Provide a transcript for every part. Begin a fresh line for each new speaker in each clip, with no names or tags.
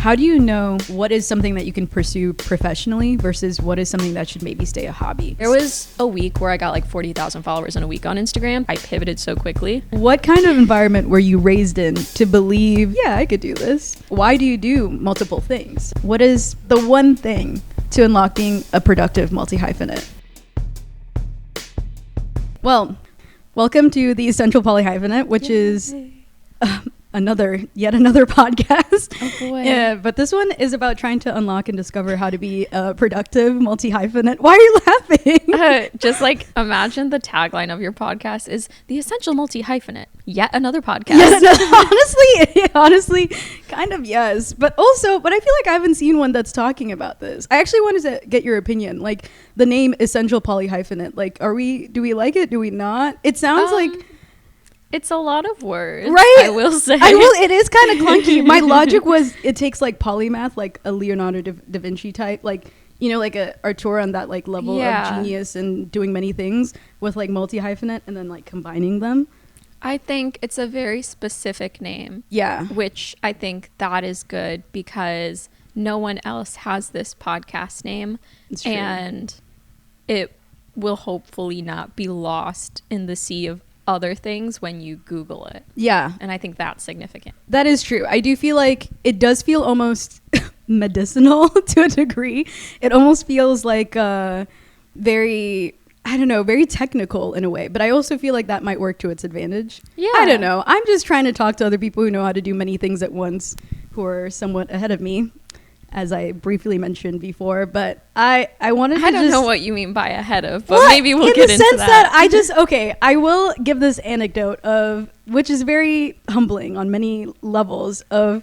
How do you know what is something that you can pursue professionally versus what is something that should maybe stay a hobby?
There was a week where I got like 40,000 followers in a week on Instagram. I pivoted so quickly.
What kind of environment were you raised in to believe, yeah, I could do this? Why do you do multiple things? What is the one thing to unlocking a productive multi-hyphenate? Well, welcome to the Essential Polyhyphenate, which is yet another podcast.
Oh boy.
Yeah, but this one is about trying to unlock and discover how to be a productive multi-hyphenate. Why are you laughing?
Just like imagine the tagline of your podcast is the Essential Multi-Hyphenate. Yet another podcast.
Honestly, kind of yes. But I feel like I haven't seen one that's talking about this. I actually wanted to get your opinion. Like the name Essential Polyhyphenate. Like, do we like it? Do we not? It sounds like
it's a lot of words,
right?
I will say.
It is kind of clunky. My logic was it takes like polymath, like a Leonardo da Vinci type, like, you know, like a Arturo on that like level of genius and doing many things with like multi-hyphenate and then like combining them.
I think it's a very specific name.
Yeah.
Which I think that is good because no one else has this podcast name.
It's true.
And it will hopefully not be lost in the sea of other things when you Google it. Yeah. And I think that's significant.
That is true. I do feel like it does feel almost medicinal to a degree. It almost feels like very technical in a way. But I also feel like that might work to its advantage. Yeah. I don't know. I'm just trying to talk to other people who know how to do many things at once, who are somewhat ahead of me, as I briefly mentioned before. But I wanted to
I don't know what you mean by ahead of, but maybe we'll get into that. In the sense that I will give this anecdote which is very humbling on many levels, of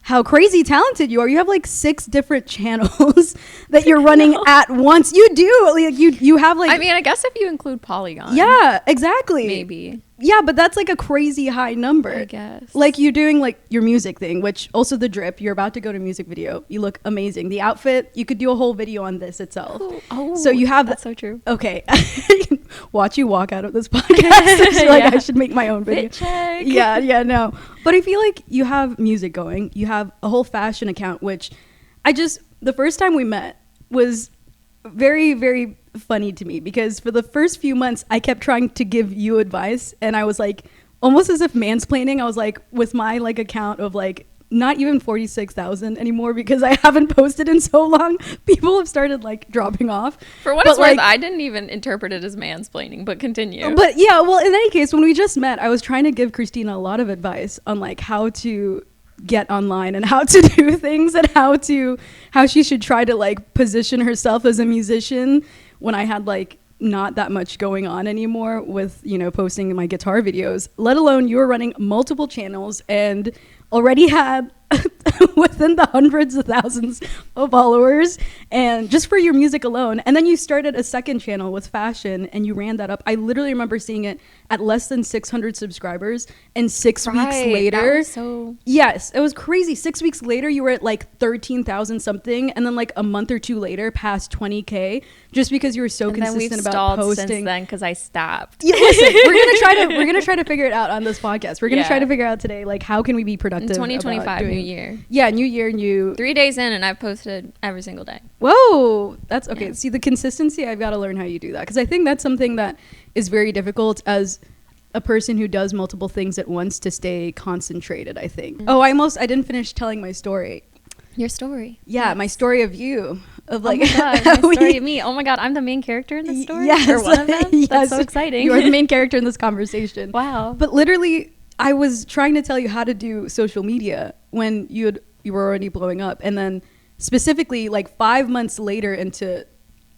how crazy talented you are. You have like 6 different channels that you're running at once. You do. Like you have like, I mean, I guess if you include Polygon.
Yeah, exactly.
Maybe.
Yeah, but that's like a crazy high number.
I guess.
Like you're doing like your music thing, which also the drip, you're about to go to music video. You look amazing. The outfit, you could do a whole video on this itself.
Oh,
so you have
that's so true.
Okay. Watch you walk out of this podcast. Like I should make my own video.
Check.
Yeah, no. But I feel like you have music going. You have a whole fashion account, which the first time we met was very, very funny to me, because for the first few months I kept trying to give you advice, and I was like almost as if mansplaining. I was like, with my like account of like not even 46,000 anymore, because I haven't posted in so long, people have started like dropping off.
For what it's worth, I didn't even interpret it as mansplaining, but continue.
But yeah, well, in any case, when we just met, I was trying to give Christina a lot of advice on like how to get online and how to do things, and how she should try to like position herself as a musician when I had like not that much going on anymore with, you know, posting my guitar videos, let alone you were running multiple channels and already had within the hundreds of thousands of followers, and just for your music alone. And then you started a second channel with fashion and you ran that up. I literally remember seeing it at less than 600 subscribers, and 6 weeks later, yes, it was crazy. 6 weeks later you were at like 13,000 something, and then like a month or two later past 20K, just because you were so consistent about posting.
Since then, because I stopped.
Yeah, listen, we're gonna try to figure it out on this podcast. We're gonna try to figure out today, like, how can we be productive
in 2025 new year.
Yeah, new year,
3 days in, and I've posted every single day.
Whoa, that's okay. Yeah. See, the consistency, I've got to learn how you do that, because I think that's something that is very difficult as a person who does multiple things at once, to stay concentrated, I think. Oh, I didn't finish telling my story.
Your story?
Yeah, my story of you. Of like,
oh my God, my story of me. Oh my God, I'm the main character in this story?
Yes.
Or one of them?
Yes.
That's so exciting.
You're the main character in this conversation.
Wow.
But literally, I was trying to tell you how to do social media when you were already blowing up. And then specifically like 5 months later into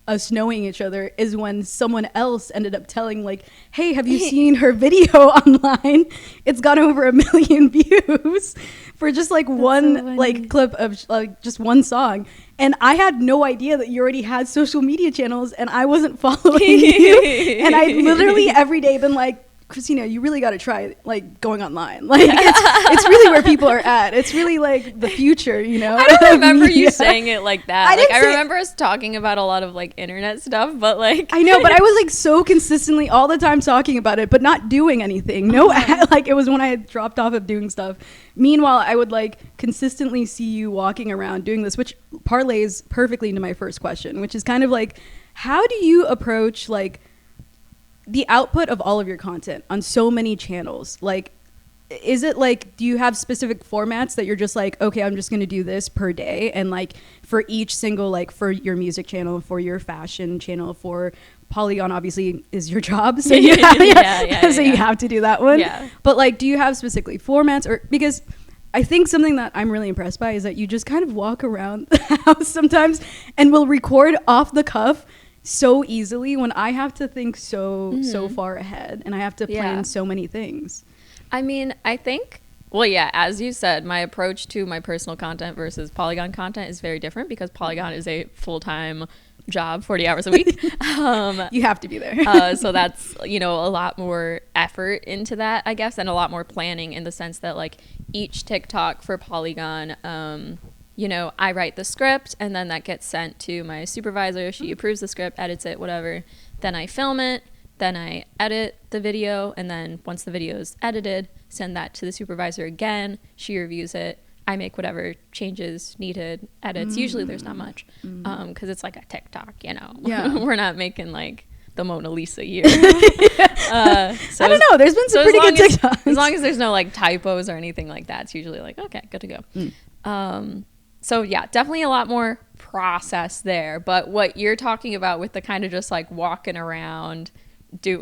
us knowing each other is when someone else ended up telling like, hey, have you seen her video online? It's got over 1 million views for just like one like clip of like just one song. And I had no idea that you already had social media channels, and I wasn't following you. And I literally every day been like, Christina, you really got to try like going online. Like it's really where people are at. It's really like the future, you know.
I don't remember you saying it like that. I
I
remember us talking about a lot of like internet stuff, but like
I know, but I was like so consistently all the time talking about it, but not doing anything. No, like it was when I had dropped off of doing stuff. Meanwhile, I would like consistently see you walking around doing this, which parlays perfectly into my first question, which is kind of like, how do you approach like the output of all of your content on so many channels? Like, is it like, do you have specific formats that you're just like, okay, I'm just going to do this per day? And like for each single, like for your music channel, for your fashion channel, for Polygon obviously is your job. So you have, you have to do that one. Yeah. But like, do you have specifically formats? Or because I think something that I'm really impressed by is that you just kind of walk around the house sometimes and will record off the cuff so easily when I have to think so far ahead and I have to plan so many things.
I mean, I think, well, yeah, as you said, my approach to my personal content versus Polygon content is very different because Polygon is a full-time job, 40 hours a week.
You have to be there.
So that's, you know, a lot more effort into that, I guess, and a lot more planning in the sense that like each TikTok for Polygon, you know, I write the script and then that gets sent to my supervisor. She approves the script, edits it, whatever. Then I film it. Then I edit the video. And then once the video is edited, send that to the supervisor again. She reviews it. I make whatever changes needed, edits. Usually there's not much because it's like a TikTok, you know. Yeah. We're not making like the Mona Lisa year. So
I don't know. There's been some pretty good TikToks.
As long as there's no like typos or anything like that, it's usually like, okay, good to go. So yeah, definitely a lot more process there. But what you're talking about with the kind of just like walking around,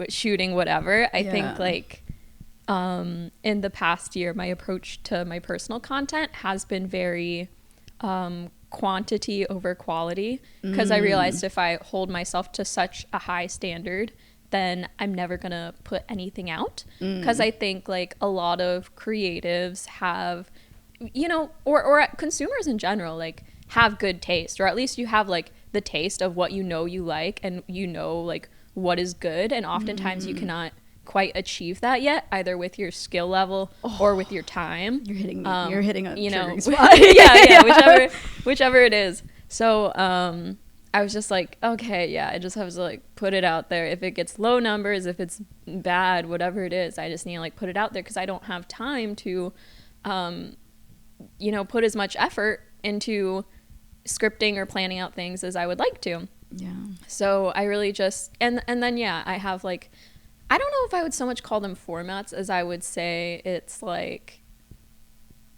shooting whatever, I think like in the past year, my approach to my personal content has been very quantity over quality, because I realized if I hold myself to such a high standard, then I'm never gonna put anything out, because I think like a lot of creatives have, you know, or consumers in general, like have good taste, or at least you have like the taste of what you know you like, and you know like what is good, and oftentimes you cannot quite achieve that yet, either with your skill level or with your time.
You're hitting me. You're hitting a triggering
spot. yeah, whichever it is. So I was just like, okay, yeah, I just have to like put it out there. If it gets low numbers, if it's bad, whatever it is, I just need to like put it out there, because I don't have time to you know, put as much effort into scripting or planning out things as I would like to.
Yeah.
So I really just, and then, yeah, I have like, I don't know if I would so much call them formats as I would say it's like,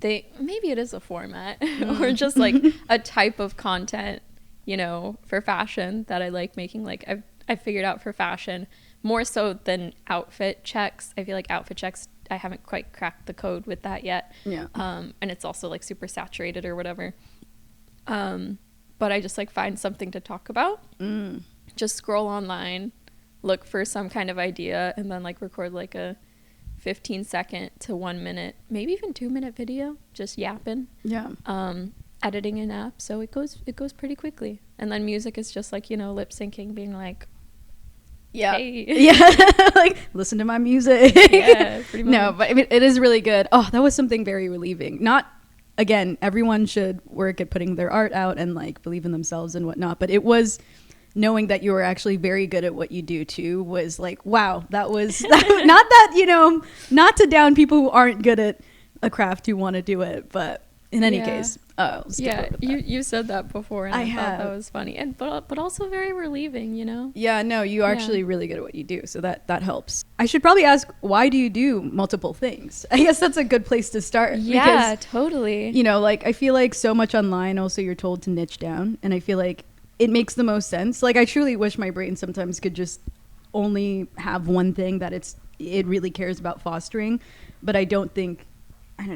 maybe it is a format or just like a type of content, you know, for fashion that I like making. Like I've figured out for fashion more so than outfit checks. I feel like outfit checks, I haven't quite cracked the code with that yet.
Yeah.
And it's also like super saturated or whatever. But I just like find something to talk about. Just scroll online, look for some kind of idea, and then like record like a 15-second to 1 minute, maybe even 2-minute video, just yapping.
Yeah.
Editing an app, so it goes pretty quickly. And then music is just like, you know, lip syncing, being like,
yeah,
hey.
Yeah, like listen to my music.
Yeah, pretty much.
No, but I mean, it is really good. Oh, that was something very relieving. Not, again, everyone should work at putting their art out and like believe in themselves and whatnot, but it was knowing that you were actually very good at what you do too was like, wow, that was not that, you know, not to down people who aren't good at a craft who want to do it, but in any case,
you said that before, and I thought that was funny, and but also very relieving, you know.
Yeah, no, you're actually really good at what you do, so that helps. I should probably ask, why do you do multiple things? I guess that's a good place to start.
Yeah, because, totally.
You know, like I feel like so much online, also you're told to niche down, and I feel like it makes the most sense. Like I truly wish my brain sometimes could just only have one thing that it really cares about fostering, but I don't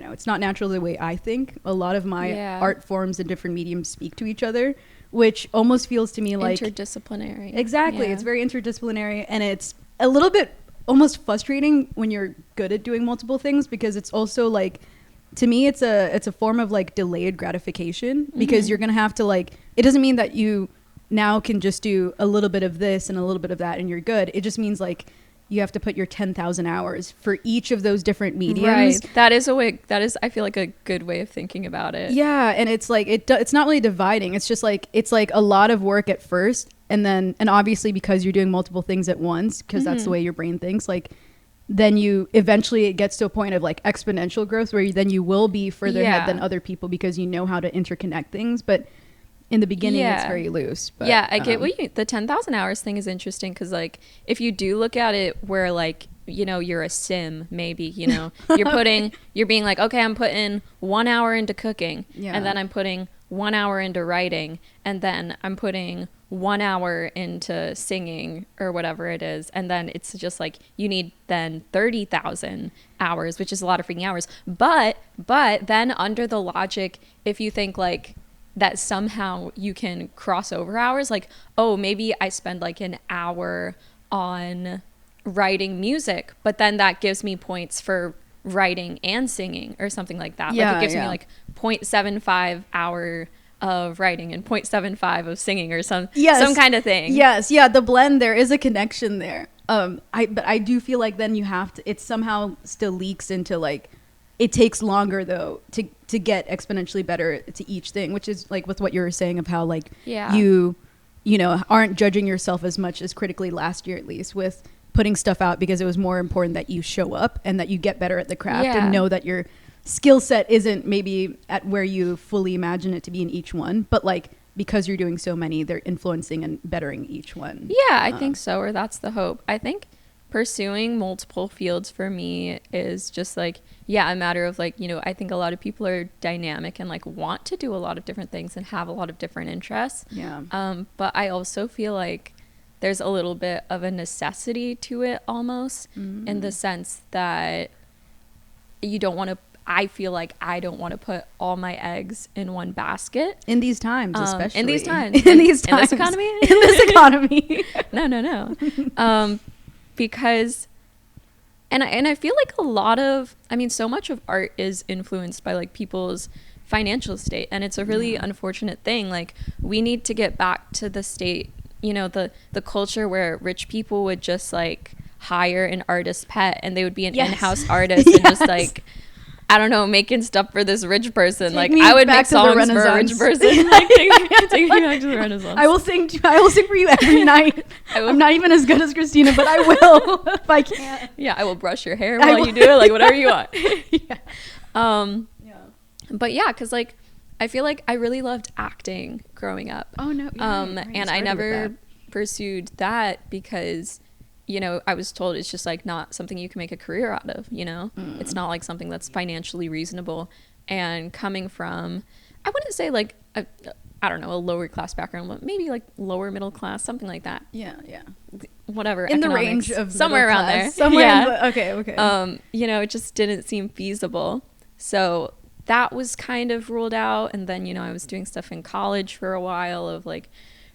know, it's not natural the way I think. A lot of my art forms and different mediums speak to each other, which almost feels to me like
interdisciplinary.
Exactly. Yeah. It's very interdisciplinary, and it's a little bit almost frustrating when you're good at doing multiple things, because it's also like, to me, it's a form of like delayed gratification, because you're going to have to like, it doesn't mean that you now can just do a little bit of this and a little bit of that and you're good. It just means like you have to put your 10,000 hours for each of those different mediums.
Right. That is I feel like a good way of thinking about it.
Yeah. And it's like, it's not really dividing. It's just like, it's like a lot of work at first. And obviously because you're doing multiple things at once, because that's the way your brain thinks, like, then you eventually it gets to a point of like exponential growth where you will be further ahead than other people because you know how to interconnect things. But in the beginning, it's very loose. But,
yeah, I get what the 10,000 hours thing is interesting because, like, if you do look at it where, like, you know, you're a sim, maybe, you know, you're being like, okay, I'm putting 1 hour into cooking, and then I'm putting 1 hour into writing, and then I'm putting 1 hour into singing or whatever it is, and then it's just like you need then 30,000 hours, which is a lot of freaking hours. But then under the logic, if you think like that somehow you can cross over hours, like, oh, maybe I spend like an hour on writing music, but then that gives me points for writing and singing or something like that. Like it gives me like 0.75 hour of writing and 0.75 of singing or some kind of thing.
Yes. Yeah. The blend, there is a connection there. But I do feel like then you have to, it somehow still leaks into like, it takes longer though to get exponentially better to each thing, which is like with what you were saying of how like you know, aren't judging yourself as much as critically last year, at least with putting stuff out, because it was more important that you show up and that you get better at the craft and know that your skill set isn't maybe at where you fully imagine it to be in each one, but like because you're doing so many, they're influencing and bettering each one.
Yeah, I think so, or that's the hope. I think pursuing multiple fields for me is just like, a matter of like, you know, I think a lot of people are dynamic and like want to do a lot of different things and have a lot of different interests. Yeah. But I also feel like there's a little bit of a necessity to it almost, in the sense that you don't want to, I feel like I don't want to put all my eggs in one basket.
In these times, especially.
In these times. In this economy?
In this economy.
No. Because, and I feel like a lot of, I mean, so much of art is influenced by like people's financial state. And it's a really unfortunate thing. Like, we need to get back to the state, you know, the culture where rich people would just like hire an artist pet and they would be an in-house artist and just like, I don't know, making stuff for this rich person. Like, I would make songs for a rich person. Like, take me back to the Renaissance.
I will sing for you every night. I'm not even as good as Christina, but I will if I can.
Yeah, I will brush your hair while you do it, like whatever you want. But yeah, because like I feel like I really loved acting growing up.
Oh no.
And I never pursued that because, you know, I was told it's just like not something you can make a career out of, you know. It's not like something that's financially reasonable. And coming from, I wouldn't say like I don't know, a lower class background, but maybe like lower middle class, something like that.
Yeah.
Whatever.
In the range of
somewhere around there.
Okay.
You know, it just didn't seem feasible. So that was kind of ruled out. And then, you know, I was doing stuff in college for a while of like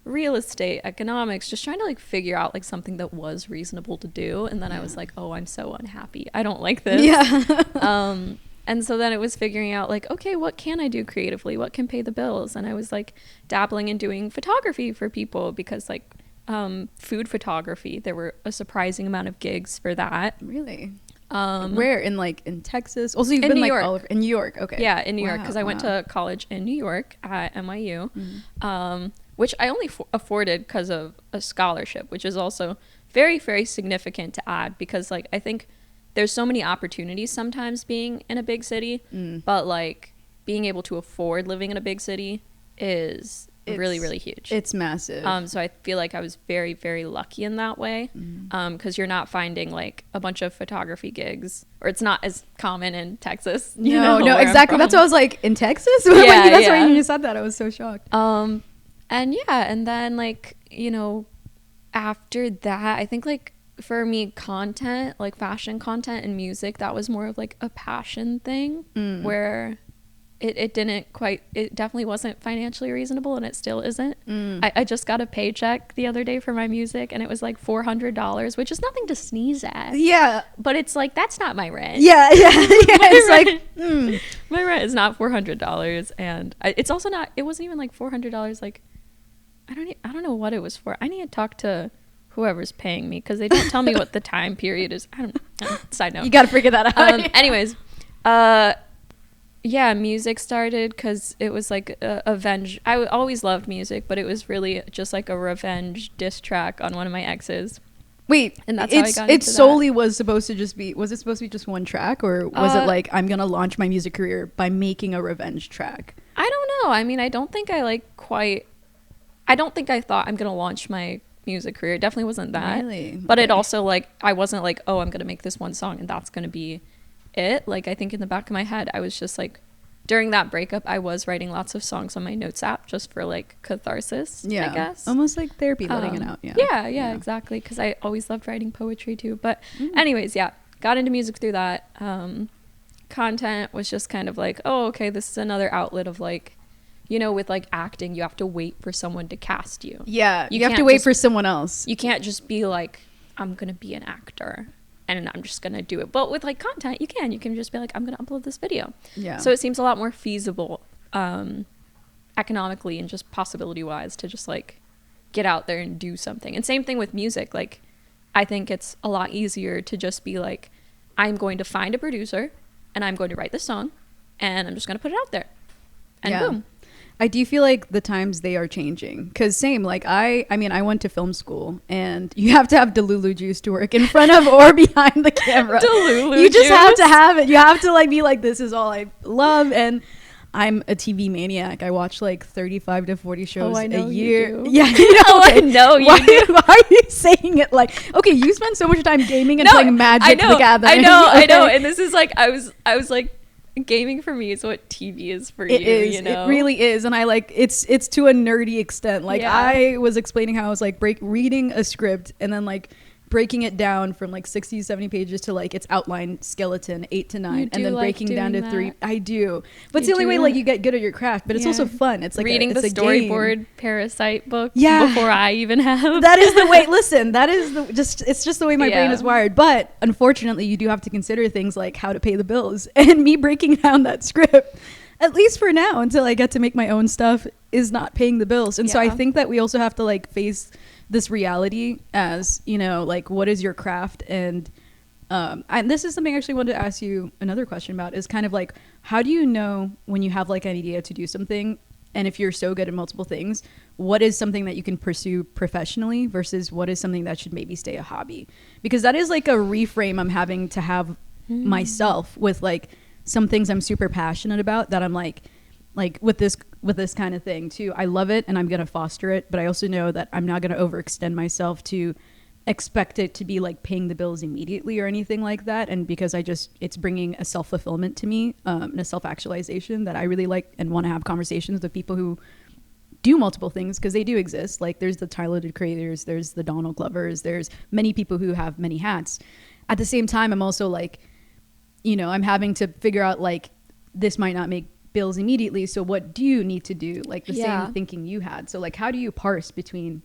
real estate, economics, just trying to like figure out like something that was reasonable to do. And then I was like, oh, I'm so unhappy. I don't like this. And so then it was figuring out like, okay, what can I do creatively? What can pay the bills? And I was like dabbling in doing photography for people because like food photography, there were a surprising amount of gigs for that.
Really? Where? In Texas? Also, you've been
New
like
York.
all over, in New York. Okay.
Yeah, in New York, because I went to college in New York at NYU, which I only afforded because of a scholarship, which is also very, very significant to add because like I think there's so many opportunities sometimes being in a big city, but like being able to afford living in a big city is really, really huge.
It's massive.
So I feel like I was very, very lucky in that way, because you're not finding like a bunch of photography gigs, or it's not as common in Texas.
No, exactly. That's what I was like, in Texas? That's why you said that. I was so shocked.
And then like, you know, after that, I think like for me, content, like fashion content and music, that was more of like a passion thing where it definitely wasn't financially reasonable, and it still isn't. I just got a paycheck the other day for my music, and it was like $400, which is nothing to sneeze at.
Yeah.
But it's like, that's not my rent.
Yeah. It's
my rent is not $400. And it's also not, it wasn't even like $400. Like, I don't know what it was for. I need to talk to whoever's paying me, because they don't tell me what the time period is. I don't know. Side note.
You got to figure that out.
Anyways, yeah, music started because it was like I always loved music, but it was really just like a revenge diss track on one of my exes.
Wait,
and that's how I got
it
into
solely
that.
was it supposed to be just one track, or was it like, I'm gonna launch my music career by making a revenge track?
I don't know. I mean, I don't think I thought I'm gonna launch my music career. It definitely wasn't that.
Really?
But
Okay.
it also, like, I wasn't like, oh, I'm gonna make this one song and that's gonna be it. Like, I think in the back of my head, I was just like, during that breakup, I was writing lots of songs on my notes app just for like catharsis.
Yeah,
I guess
almost like therapy, letting it out.
Yeah, exactly, because I always loved writing poetry too. But anyways, yeah, got into music through that. Content was just kind of like, oh, okay, this is another outlet of, like, you know, with like acting, you have to wait for someone to cast you.
Yeah, you have
can't
to wait
just-
for someone else.
You can't just be like, I'm gonna be an actor and I'm just gonna do it. But with like content, you can just be like, I'm gonna upload this video.
Yeah.
So it seems a lot more feasible economically and just possibility wise to just like get out there and do something. And same thing with music. Like, I think it's a lot easier to just be like, I'm going to find a producer and I'm going to write this song and I'm just going to put it out there. And boom.
I do feel like the times they are changing, because same, like I mean, I went to film school and you have to have Delulu juice to work in front of or behind the camera.
Delulu
you just
juice.
have to have it. You have to like be like, this is all I love. And I'm a TV maniac. I watch like 35 to 40 shows
I know
a
you
year.
do.
Yeah, you know,
I know you do.
Why are you saying it like, okay, you spend so much time gaming and playing Magic the Gathering.
I know.
Okay.
And this is like, I was like, gaming for me is what TV is for
It
you.
is.
You know?
It really is. And I like, it's to a nerdy extent. Like,
Yeah.
I was explaining how I was like reading a script and then like breaking it down from like 60, 70 pages to like its outline skeleton 8 to 9,
You
and then
do like
breaking down to
doing
3.
that.
I do. But it's
You
the only way
do.
like you get good at your craft, but it's
Yeah.
also fun. It's like
reading
it's
the
a
storyboard
game.
Parasite book
Yeah.
before I even have.
That is the way. Listen, that is it's just the way my brain
Yeah.
is wired. But unfortunately, you do have to consider things like how to pay the bills. And me breaking down that script, at least for now, until I get to make my own stuff, is not paying the bills. And so I
Yeah.
think that we also have to like face this reality as, you know, like, what is your craft? And this is something I actually wanted to ask you another question about, is kind of like, how do you know when you have like an idea to do something, and if you're so good at multiple things, what is something that you can pursue professionally versus what is something that should maybe stay a hobby? Because that is like a reframe I'm having to have myself with like some things I'm super passionate about, that I'm like with this kind of thing too. I love it and I'm going to foster it, but I also know that I'm not going to overextend myself to expect it to be like paying the bills immediately or anything like that. And because it's bringing a self-fulfillment to me, and a self-actualization that I really like, and want to have conversations with people who do multiple things, because they do exist. Like, there's the talented creators, there's the Donald Glovers, there's many people who have many hats. At the same time, I'm also like, you know, I'm having to figure out like, this might not make bills immediately, so what do you need to do? Like the same thinking you had. So like, how do you parse between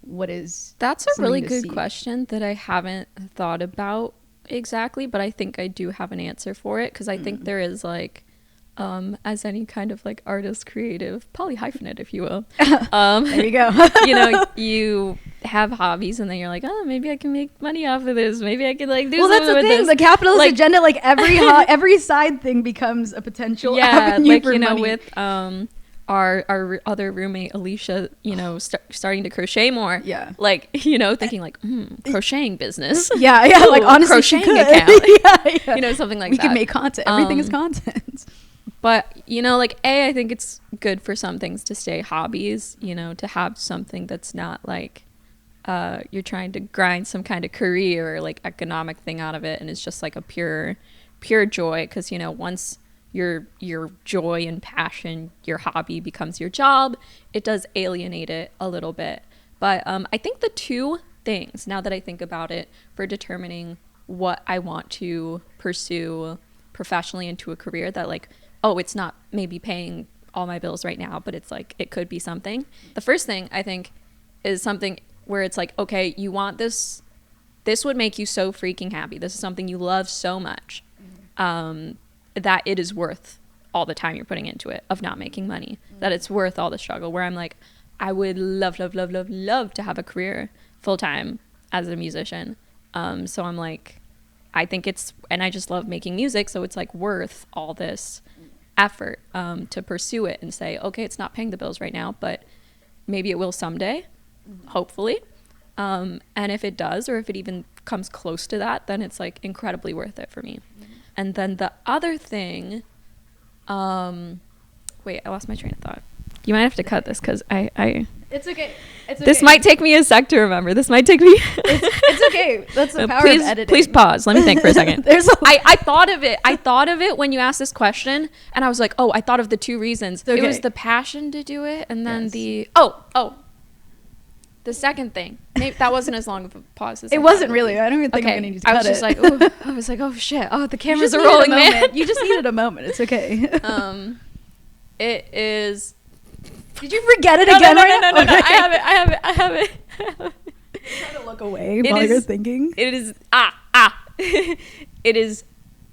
what is
That's a really
something to
good
see?
question that I haven't thought about exactly, but I think I do have an answer for it, because I think there is like, as any kind of like artist, creative, polyhyphenate, if you will.
There you go.
You know, you have hobbies and then you're like, oh, maybe I can make money off of this. Maybe I can like do
Well, that's
something
the
with
thing.
this.
The capitalist
Like-
agenda, like every side thing becomes a potential avenue
like,
for
you know,
money.
with our other roommate Alicia, you know, starting to crochet more.
Yeah.
Like, you know, thinking like, crocheting business.
yeah, like
Ooh,
honestly, she
crocheting
could.
account.
yeah.
You know, something like
we
that.
can make content. Everything is content.
But, you know, like, I think it's good for some things to stay hobbies, you know, to have something that's not like you're trying to grind some kind of career or like economic thing out of it, and it's just like a pure joy. Because, you know, once your joy and passion, your hobby becomes your job, it does alienate it a little bit. But I think the two things, now that I think about it, for determining what I want to pursue professionally into a career that like, oh, it's not maybe paying all my bills right now, but it's like, it could be something. The first thing I think is something where it's like, okay, you want this would make you so freaking happy. This is something you love so much, that it is worth all the time you're putting into it of not making money, that it's worth all the struggle. Where I'm like, I would love to have a career full time as a musician. So I'm like, I think it's, and I just love making music. So it's like worth all this effort to pursue it and say, okay, it's not paying the bills right now, but maybe it will someday, hopefully. And if it does, or if it even comes close to that, then it's like incredibly worth it for me. And then the other thing, wait, I lost my train of thought. You might have to cut this because
It's okay. It's okay.
This might take me a sec to remember. This might take me.
It's okay. That's the power of editing.
Please pause. Let me think for a second. I thought of it. I thought of it when you asked this question, and I was like, oh, I thought of the two reasons. Okay. It was the passion to do it, and then the second thing. Maybe that wasn't as long of a pause as
it wasn't really. I don't even think I'm gonna need to cut
it. I was like, oh shit. Oh, the cameras are rolling, man.
You just needed a moment. It's okay.
It is.
Did you forget it again?
No. I have it.
Try to look away while you're thinking.
It is It is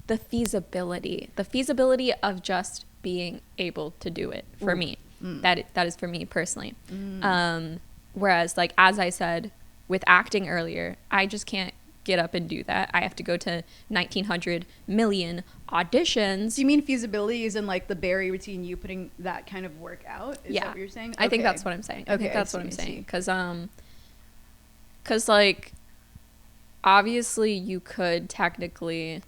the feasibility of just being able to do it for me. That is for me personally. Whereas, like, as I said with acting earlier, I just can't get up and do that. I have to go to 1900 million auditions.
Do you mean feasibility is in like the barrier between you putting that kind of work out? Is that what you're saying?
I think that's what I'm saying. I think that's what I'm saying. Because like, obviously you could technically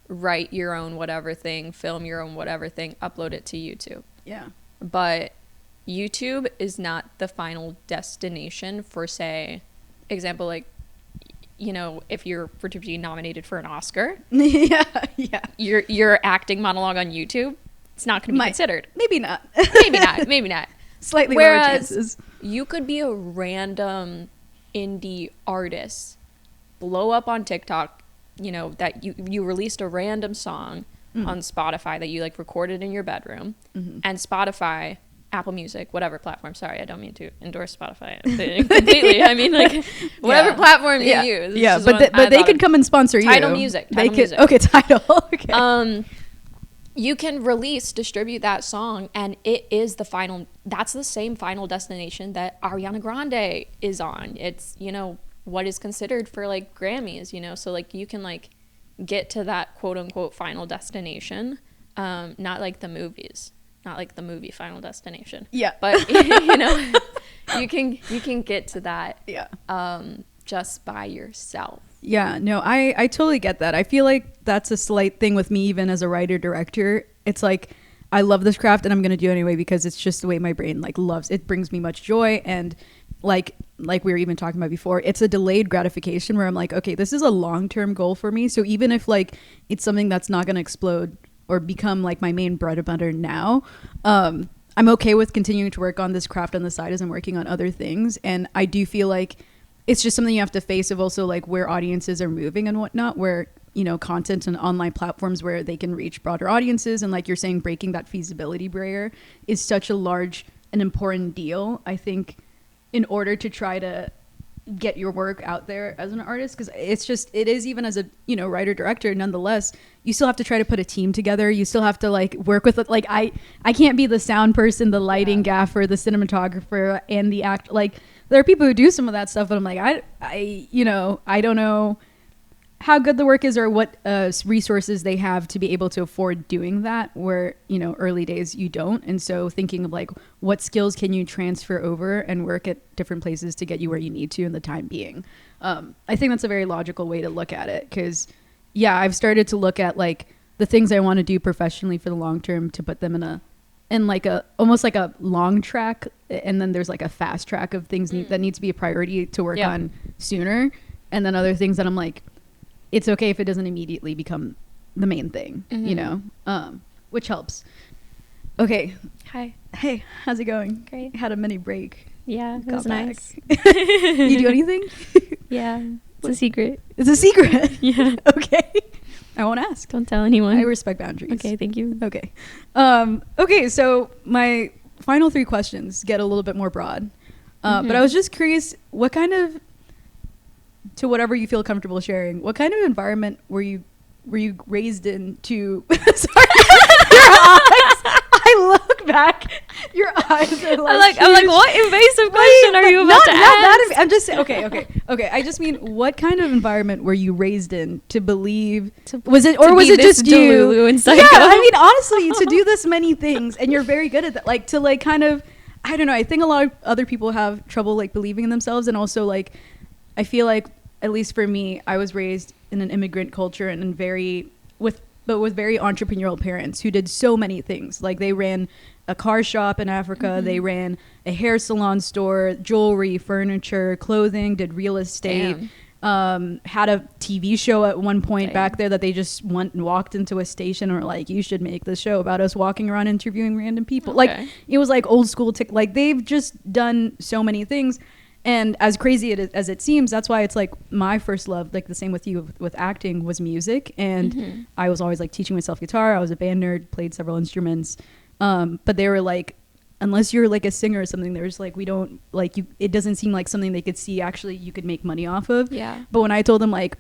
write your own whatever thing, film your own whatever thing, upload it to YouTube.
Yeah.
But YouTube is not the final destination for, say, example, like, you know, if you're for to be nominated for an Oscar,
yeah,
your acting monologue on YouTube, it's not going to be considered.
Maybe not.
maybe not.
Slightly lower chances.
You could be a random indie artist, blow up on TikTok, you know, that you released a random song on Spotify that you like recorded in your bedroom, and Spotify, Apple Music, whatever platform. Sorry, I don't mean to endorse Spotify completely. I mean, like, whatever platform you use.
Yeah, but they could come and sponsor you.
Tidal Music.
Okay, Tidal. Okay.
You can distribute that song, and it is that's the same final destination that Ariana Grande is on. It's, you know, what is considered for like Grammys, you know, so like you can like get to that quote unquote final destination, not like the movies. Not like the movie Final Destination.
Yeah.
But, you know, you can get to that just by yourself.
Yeah, no, I totally get that. I feel like that's a slight thing with me even as a writer-director. It's like, I love this craft and I'm going to do it anyway because it's just the way my brain like loves. It brings me much joy, and like we were even talking about before, it's a delayed gratification where I'm like, okay, this is a long-term goal for me. So even if like it's something that's not going to explode or become like my main bread and butter now, I'm okay with continuing to work on this craft on the side as I'm working on other things. And I do feel like it's just something you have to face of also like where audiences are moving and whatnot, where, you know, content and online platforms where they can reach broader audiences. And like you're saying, breaking that feasibility barrier is such a large and important deal, I think, in order to try to get your work out there as an artist, because it is even as a, you know, writer director, nonetheless you still have to try to put a team together. You still have to like work with it. Like I can't be the sound person, the lighting gaffer, the cinematographer, and the act. Like there are people who do some of that stuff, but I'm like, I you know, I don't know how good the work is or what resources they have to be able to afford doing that, where, you know, early days you don't. And so thinking of like what skills can you transfer over and work at different places to get you where you need to in the time being. I think that's a very logical way to look at it, because I've started to look at like the things I want to do professionally for the long term, to put them in like a almost like a long track, and then there's like a fast track of things that need to be a priority to work on sooner, and then other things that I'm like, it's okay if it doesn't immediately become the main thing, you know, which helps. Okay.
Hi.
Hey, how's it going?
Great.
Had a mini break.
Yeah, it was nice.
You do anything?
Yeah. It's a secret.
It's a secret?
Yeah.
Okay. I won't ask.
Don't tell anyone.
I respect boundaries.
Okay, thank you.
Okay. Okay, so my final 3 questions get a little bit more broad. But I was just curious, what kind of, to whatever you feel comfortable sharing, what kind of environment were you raised in to sorry, your eyes, I look back Your eyes are
I'm like, what invasive question are you about to ask?
I'm just okay. I just mean, what kind of environment were you raised in to believe? Was it just you?
And psycho?
Yeah, I mean, honestly, to do this many things, and you're very good at that. Like to like kind of, I don't know. I think a lot of other people have trouble like believing in themselves, and also like, I feel like at least for me, I was raised in an immigrant culture and with very entrepreneurial parents who did so many things. Like they ran a car shop in Africa, they ran a hair salon store, jewelry, furniture, clothing, did real estate, had a TV show at one point back there that they just went and walked into a station or like, you should make this show about us walking around interviewing random people. Like it was like old school, like they've just done so many things. And as crazy as it seems, that's why it's like my first love, like the same with you with acting, was music. And I was always like teaching myself guitar. I was a band nerd, played several instruments. But they were like, unless you're like a singer or something, there's like, we don't like you. It doesn't seem like something they could see actually you could make money off of.
Yeah.
But when I told them like,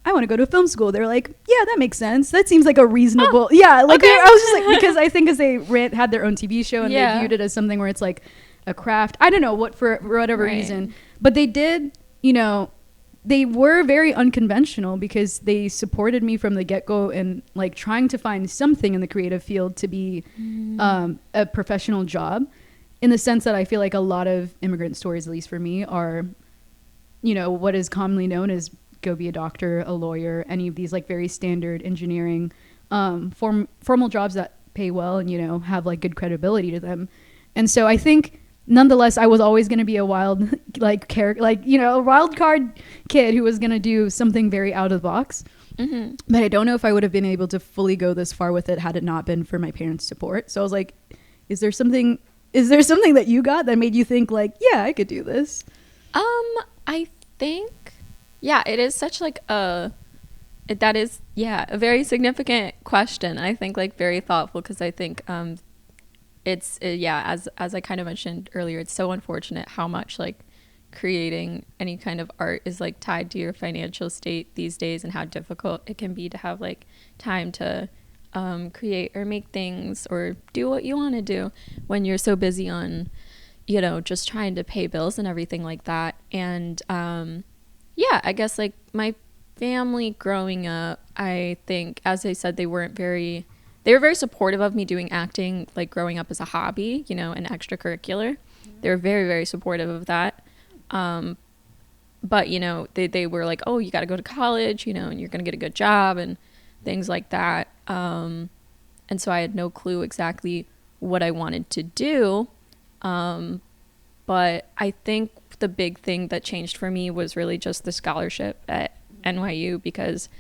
I want to go to film school, they're like, yeah, that makes sense. That seems like a reasonable, I was just like, because I think as they had their own TV show and they viewed it as something where it's like a craft. I don't know what for whatever reason, but they did, they were very unconventional because they supported me from the get-go and like trying to find something in the creative field to be a professional job, in the sense that I feel like a lot of immigrant stories, at least for me, are, what is commonly known as go be a doctor, a lawyer, any of these like very standard engineering formal jobs that pay well and, have like good credibility to them. And so I think nonetheless, I was always going to be a wild, like character, like, a wild card kid who was going to do something very out of the box. But I don't know if I would have been able to fully go this far with it had it not been for my parents' support. So I was like, is there something that you got that made you think like, yeah, I could do this?
I think, it is such like a very significant question. I think like very thoughtful, because I think, it's as I kind of mentioned earlier, it's so unfortunate how much like creating any kind of art is like tied to your financial state these days, and how difficult it can be to have like time to create or make things or do what you want to do when you're so busy on just trying to pay bills and everything like that. And I guess like my family growing up, I think, as I said, they were very supportive of me doing acting, like growing up as a hobby, an extracurricular. They were very, very supportive of that. But, they were like, oh, you got to go to college, and you're going to get a good job and things like that. And so I had no clue exactly what I wanted to do. But I think the big thing that changed for me was really just the scholarship at NYU, because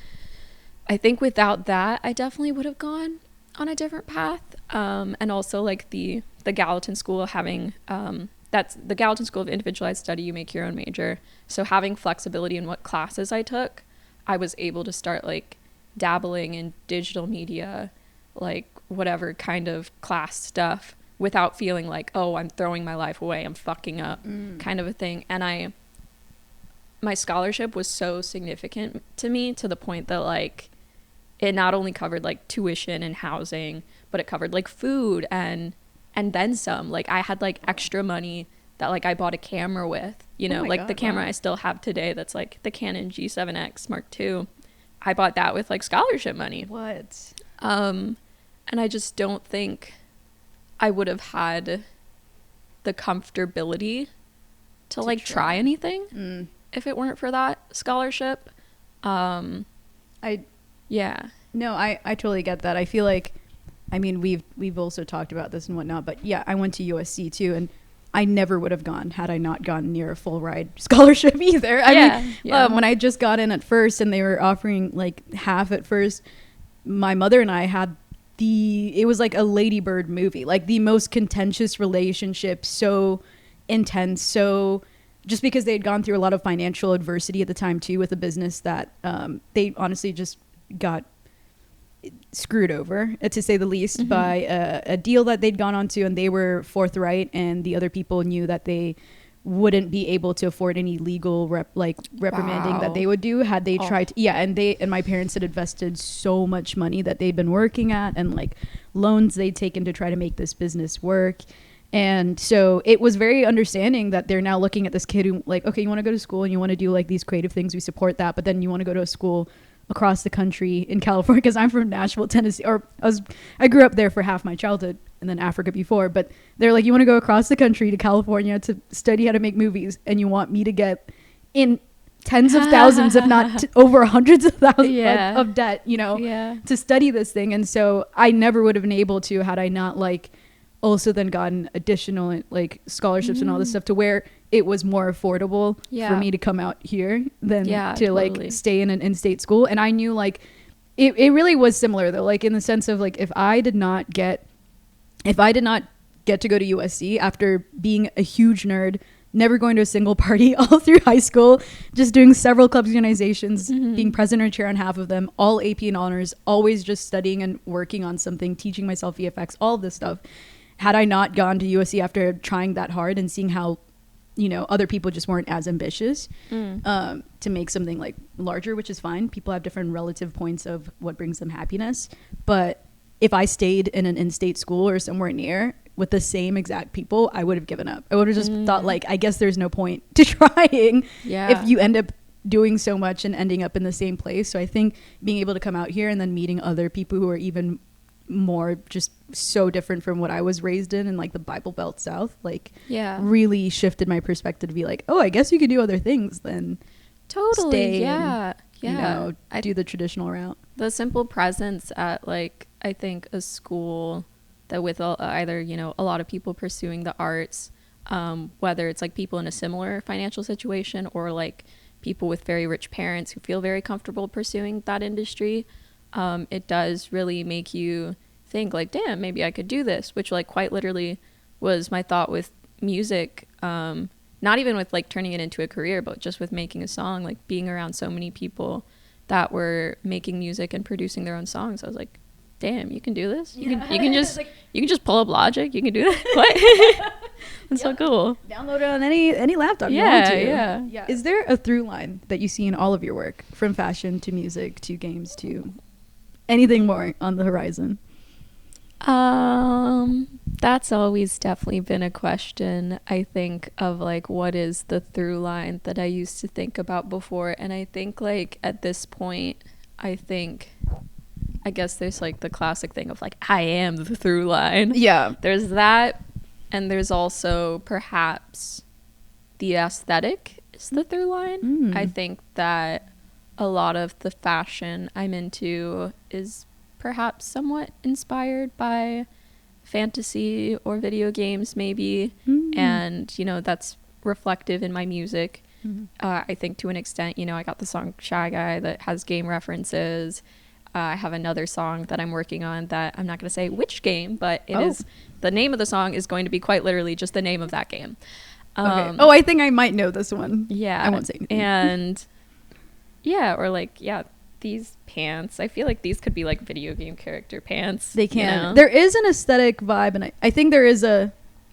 I think without that, I definitely would have gone on a different path. And also like the Gallatin School having, that's the Gallatin School of Individualized Study, you make your own major. So having flexibility in what classes I took, I was able to start like dabbling in digital media, like whatever kind of class stuff, without feeling like, oh, I'm throwing my life away, I'm fucking up kind of a thing. And my scholarship was so significant to me, to the point that like, it not only covered like tuition and housing, but it covered like food and then some. Like I had like extra money that like I bought a camera with, the camera I still have today, that's like the Canon G7X Mark II. I bought that with like scholarship money.
What?
And I just don't think I would have had the comfortability to like try anything if it weren't for that scholarship.
No, I totally get that. I feel like, I mean, we've also talked about this and whatnot, but yeah, I went to USC too, and I never would have gone had I not gotten near a full ride scholarship either. I mean, when I just got in at first and they were offering like half at first, my mother and I had it was like a Lady Bird movie, like the most contentious relationship, so intense, so just because they had gone through a lot of financial adversity at the time too, with a business that they honestly just got screwed over, to say the least, by a deal that they'd gone on to, and they were forthright, and the other people knew that they wouldn't be able to afford any legal reprimanding that they would do had they tried to, and my parents had invested so much money that they'd been working at, and like loans they'd taken to try to make this business work. And so it was very understanding that they're now looking at this kid who like, okay, you want to go to school and you want to do like these creative things, we support that, but then you want to go to a school across the country in California, because I'm from Nashville, Tennessee, or I grew up there for half my childhood and then Africa before, but they're like, you want to go across the country to California to study how to make movies, and you want me to get in tens of thousands, if not over hundreds of thousands of debt, you know, to study this thing. And so I never would have been able to had I not like also then gotten additional like scholarships and all this stuff to where it was more affordable for me to come out here than to like stay in an in-state school. And I knew like it really was similar though, like in the sense of like if I did not get to go to USC after being a huge nerd, never going to a single party all through high school, just doing several clubs, organizations, being president or chair on half of them, all AP and honors, always just studying and working on something, teaching myself VFX, all of this stuff. Had I not gone to USC after trying that hard and seeing how, you know, other people just weren't as ambitious to make something like larger, which is fine. People have different relative points of what brings them happiness. But if I stayed in an in-state school or somewhere near with the same exact people, I would have given up. I would have just thought like, I guess there's no point to trying if you end up doing so much and ending up in the same place. So I think being able to come out here and then meeting other people who are even more just so different from what I was raised in like the Bible Belt South, like really shifted my perspective to be like, oh, I guess you could do other things than stay and, you know, do the traditional route.
The simple presence at like, I think a school that with either, you know, a lot of people pursuing the arts, whether it's like people in a similar financial situation or like people with very rich parents who feel very comfortable pursuing that industry, it does really make you think like, damn, maybe I could do this, which like quite literally was my thought with music, not even with like turning it into a career, but just with making a song, like being around so many people that were making music and producing their own songs. I was like, damn, you can do this. You can just like, you can just pull up Logic. You can do that. What? That's so cool.
Download it on any laptop you want to. Yeah. Is there a through line that you see in all of your work, from fashion to music to games to anything more on the horizon?
That's always definitely been a question, I think, of like what is the through line that I used to think about before. And I think like at this point, I guess there's like the classic thing of like, I am the through line. Yeah. There's that. And there's also perhaps the aesthetic is the through line. I think that a lot of the fashion I'm into is perhaps somewhat inspired by fantasy or video games maybe. And, you know, that's reflective in my music. I think to an extent, you know, I got the song Shy Guy that has game references. I have another song that I'm working on that I'm not going to say which game, but it is, the name of the song is going to be quite literally just the name of that game.
Okay. I think I might know this one. Yeah. I won't say anything.
And yeah, or like, these pants, I feel like these could be like video game character pants.
They can.
You know?
There is an aesthetic vibe, and I think there is a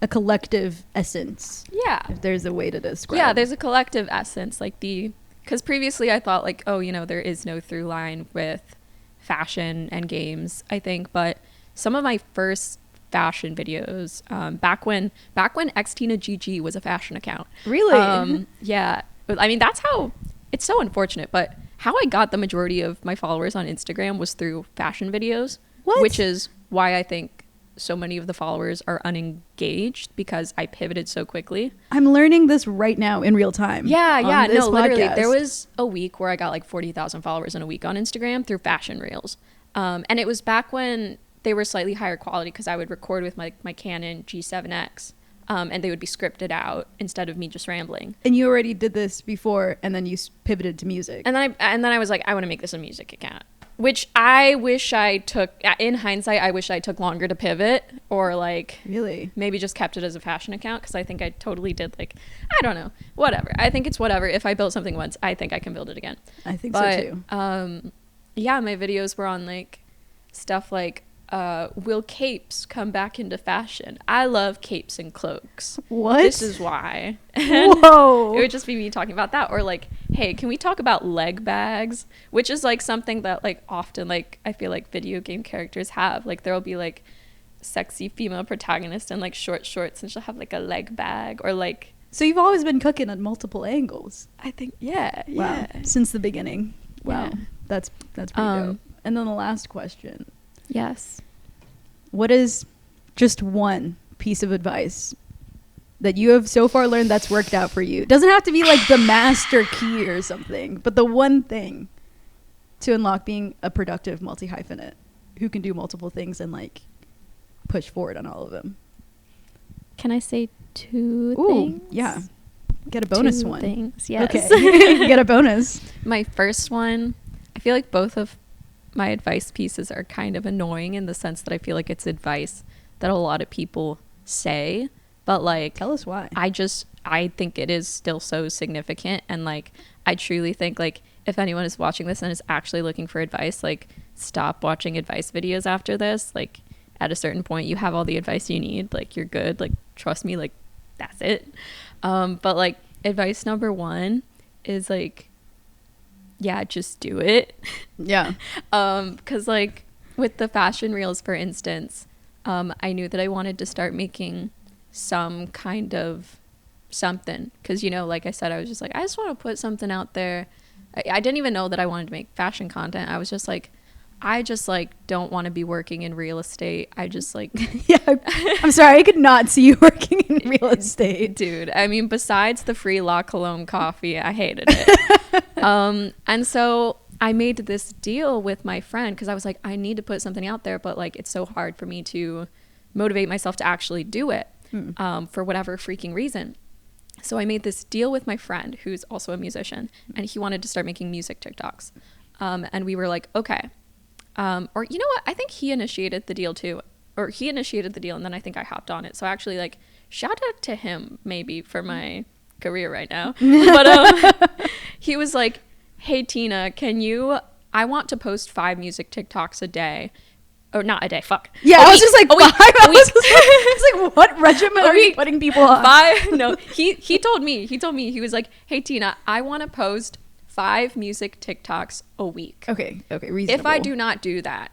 collective essence.
Yeah.
If there's a way to describe.
Yeah, there's a collective essence. Like because previously I thought like, oh, you know, there is no through line with fashion and games, I think. But some of my first fashion videos, back when XTINA GG was a fashion account.
Really?
Yeah. I mean, that's how, it's so unfortunate, but how I got the majority of my followers on Instagram was through fashion videos. What? Which is why I think so many of the followers are unengaged, because I pivoted so quickly.
I'm learning this right now in real time.
Yeah. No, literally. There was a week where I got like 40,000 followers in a week on Instagram through fashion reels. And it was back when they were slightly higher quality, because I would record with my Canon G7X. And they would be scripted out instead of me just rambling.
And you already did this before, and then you pivoted to music.
And then I was like, I want to make this a music account, which I wish I took, in hindsight, I wish I took longer to pivot, or like
really
maybe just kept it as a fashion account, because I think I totally did, like, I don't know, whatever. I think it's whatever. If I built something once, I think I can build it again.
I think so too.
Yeah, my videos were on like stuff like will capes come back into fashion? I love capes and cloaks.
What?
This is why.
Whoa.
It would just be me talking about that. Or like, hey, can we talk about leg bags? Which is like something that like often like I feel like video game characters have. Like there'll be like sexy female protagonist in like short shorts and she'll have like a leg bag or like.
So you've always been cooking at multiple angles.
I think, yeah.
Wow.
Yeah.
Since the beginning. Wow.
Yeah.
That's pretty dope. And then the last question.
Yes.
What is just one piece of advice that you have so far learned that's worked out for you? It doesn't have to be like the master key or something, but the one thing to unlock being a productive multi-hyphenate who can do multiple things and like push forward on all of them.
Can I say two things?
Yeah. Get a bonus
two
one.
Things, yes.
Okay. Get a bonus.
My first one, I feel like both of my advice pieces are kind of annoying in the sense that I feel like it's advice that a lot of people say, but like
tell us why.
I think it is still so significant, and like I truly think like if anyone is watching this and is actually looking for advice, like stop watching advice videos after this. Like at a certain point you have all the advice you need, like you're good, like trust me, like that's it. But like advice number one is like, yeah, just do it.
Yeah.
Because like with the fashion reels, for instance, I knew that I wanted to start making some kind of something. Because, you know, like I said, I was just like, I just want to put something out there. I didn't even know that I wanted to make fashion content. I was just like, I just like don't want to be working in real estate. I just like
yeah, I'm sorry, I could not see you working in real estate,
dude. I mean, besides the free La Colombe coffee, I hated it. And so I made this deal with my friend because I was like, I need to put something out there, but like it's so hard for me to motivate myself to actually do it for whatever freaking reason. So I made this deal with my friend who's also a musician, and he wanted to start making music TikToks. And we were like, okay. Or you know what? I think he initiated the deal too. Or he initiated the deal and then I think I hopped on it. So actually like shout out to him maybe for my career right now. But he was like, hey Tina, I want to post 5 music TikToks a day. Or not a day, fuck.
Yeah, I was just like, 5? I
was
like, what regimen are you putting people on?
5? No, he told me, he was like, hey Tina, I want to post 5 music TikToks a week.
Okay, reasonable.
If I do not do that,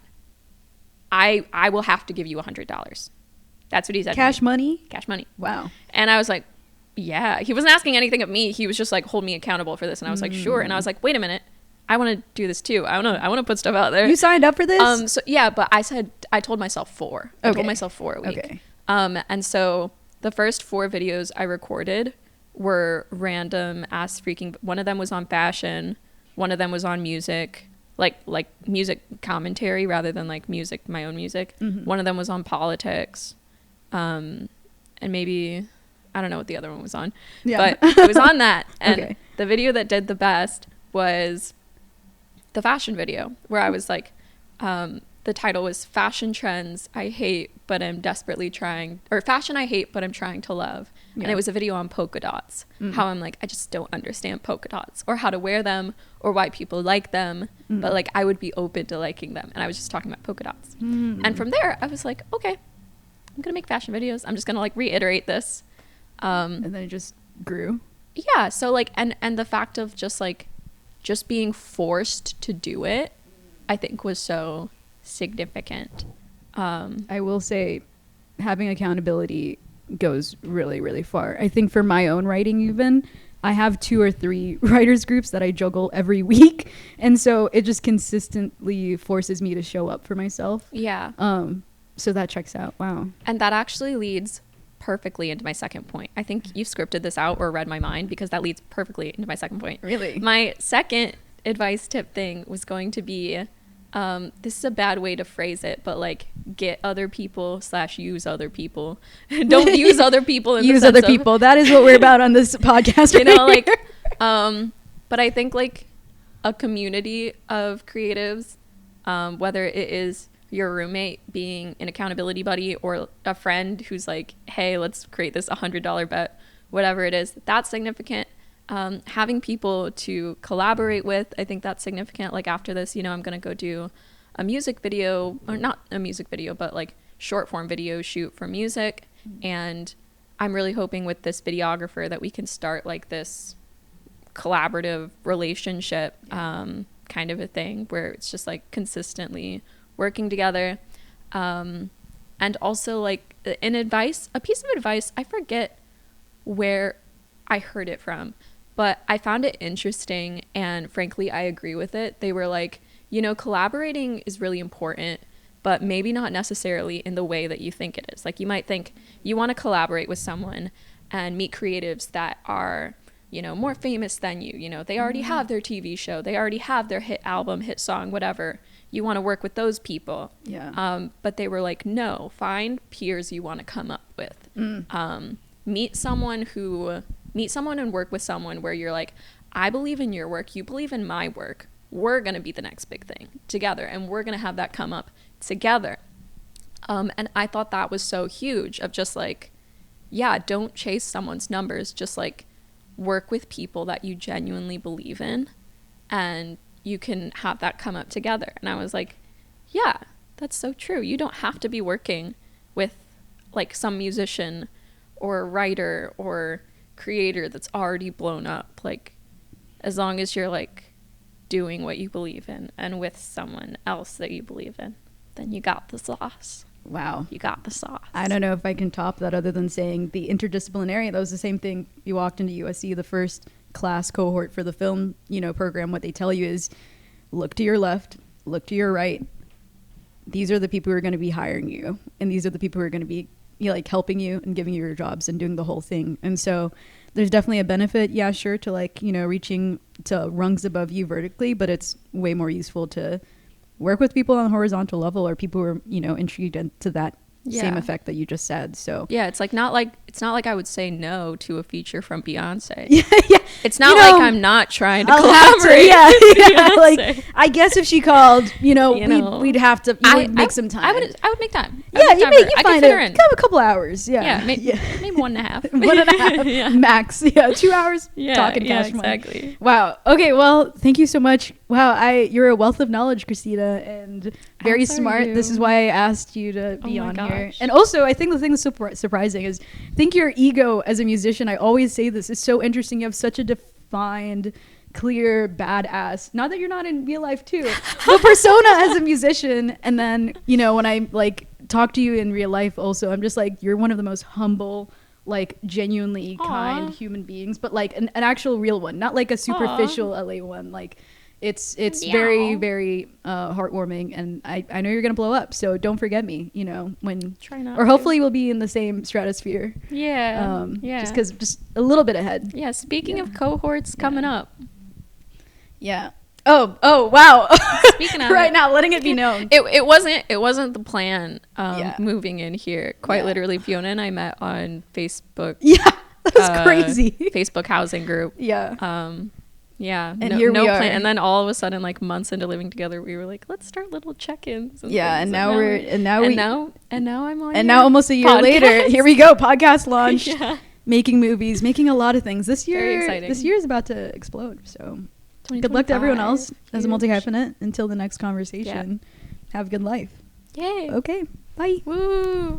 I will have to give you $100. That's what he said.
Cash money?
Cash money.
Wow.
And I was like, yeah. He wasn't asking anything of me. He was just like, hold me accountable for this. And I was like, sure. And I was like, wait a minute. I want to do this too. I want to put stuff out there.
You signed up for this?
So yeah, but I told myself 4. I told myself 4 a week.
Okay.
And so the first 4 videos I recorded were random ass freaking. One of them was on fashion. One of them was on music, like music commentary rather than like music, my own music. Mm-hmm. One of them was on politics, and maybe I don't know what the other one was on. Yeah. But it was on that. And the video that did the best was the fashion video where I was like, the title was Fashion Trends I Hate But I'm Desperately Trying, or Fashion I Hate But I'm Trying to Love. Yeah. And it was a video on polka dots. How I'm like, I just don't understand polka dots or how to wear them or why people like them. But like I would be open to liking them. And I was just talking about polka dots. And from there I was like, okay, I'm gonna make fashion videos. I'm just gonna like reiterate this.
And then it just grew.
Yeah. So like, and the fact of just being forced to do it, I think was so significant.
I will say having accountability goes really, really far. I think for my own writing even, I have 2 or 3 writers groups that I juggle every week. And so it just consistently forces me to show up for myself.
Yeah.
So that checks out. Wow.
And that actually leads perfectly into my second point. I think you've scripted this out or read my mind because that leads perfectly into my second point.
Really?
My second advice tip thing was going to be, this is a bad way to phrase it, but like get other people / use other people. Don't use other people in
use
the sense
other people. That is what we're about on this podcast.
You know, like, but I think like a community of creatives, whether it is your roommate being an accountability buddy or a friend who's like, hey, let's create this $100 bet, whatever it is, that's significant. Having people to collaborate with, I think that's significant. Like after this, you know, I'm going to go do a music video, or not a music video, but like short form video shoot for music. And I'm really hoping with this videographer that we can start like this collaborative relationship, kind of a thing where it's just like consistently working together. And also like a piece of advice, I forget where I heard it from, but I found it interesting, and frankly I agree with it. They were like, you know, collaborating is really important, but maybe not necessarily in the way that you think it is. Like, you might think you want to collaborate with someone and meet creatives that are, you know, more famous than you. You know, they already have their TV show, they already have their hit album, hit song, whatever. You want to work with those people. Yeah. But they were like, no, find peers you want to come up with. Meet someone and work with someone where you're like, I believe in your work, you believe in my work. We're going to be the next big thing together, and we're going to have that come up together. And I thought that was so huge, of just like, yeah, don't chase someone's numbers, just like work with people that you genuinely believe in, and you can have that come up together. And I was like, yeah, that's so true. You don't have to be working with like some musician or writer or creator that's already blown up. Like, as long as you're like doing what you believe in and with someone else that you believe in, then you got the sauce.
Wow.
You got the sauce.
I don't know if I can top that, other than saying the interdisciplinary. That was the same thing. You walked into USC, the first class cohort for the film, you know, program. What they tell you is, look to your left, look to your right. These are the people who are going to be hiring you, and these are the people who are going to be, you know, like helping you and giving you your jobs and doing the whole thing. And so there's definitely a benefit, yeah, sure, to like, you know, reaching to rungs above you vertically, but it's way more useful to work with people on a horizontal level, or people who are, you know, intrigued into that same effect that you just said. So
yeah, it's not like I would say no to a feature from Beyonce.
Yeah.
It's not, you know, like I'm not trying to
I'll
collaborate.
Yeah. Like, I guess if she called, you know, we'd have to make some time.
I would make time.
Yeah, you find it. Come a couple hours. Yeah.
Maybe 1.5.
1.5
yeah.
max. Yeah, 2 hours.
Yeah,
talking cash
exactly.
Money. Wow. Okay. Well, thank you so much. Wow. You're a wealth of knowledge, Christina, and very smart. This is why I asked you to be on here. And also, I think the thing that's surprising is, I think your ego as a musician, I always say this, is so interesting. You have such a defined, clear badass. Not that you're not in real life too, but persona as a musician. And then, you know, when I like talk to you in real life also, I'm just like, you're one of the most humble, like genuinely kind human beings, but like an actual real one, not like a superficial LA one. Like, it's very, very heartwarming, and I know you're gonna blow up, so don't forget me, you know, when hopefully we'll be in the same stratosphere. Just a little bit ahead.
Speaking of cohorts coming up.
Oh wow.
Speaking of
right now, letting it be known,
it wasn't the plan moving in here. Quite literally, Fiona and I met on Facebook.
That was crazy.
Facebook housing group.
And
no,
here we are.
plan. And then all of a sudden, like months into living together, we were like, let's start little check-ins.
And now I'm on. And now almost a year
podcast.
Later, here we go. Podcast launched. Making movies, making a lot of things this year.
Very exciting.
This year is about to explode. So good luck to everyone else as a multi-hyphenate. Until the next conversation, have a good life.
Yay.
Okay. Bye.
Woo.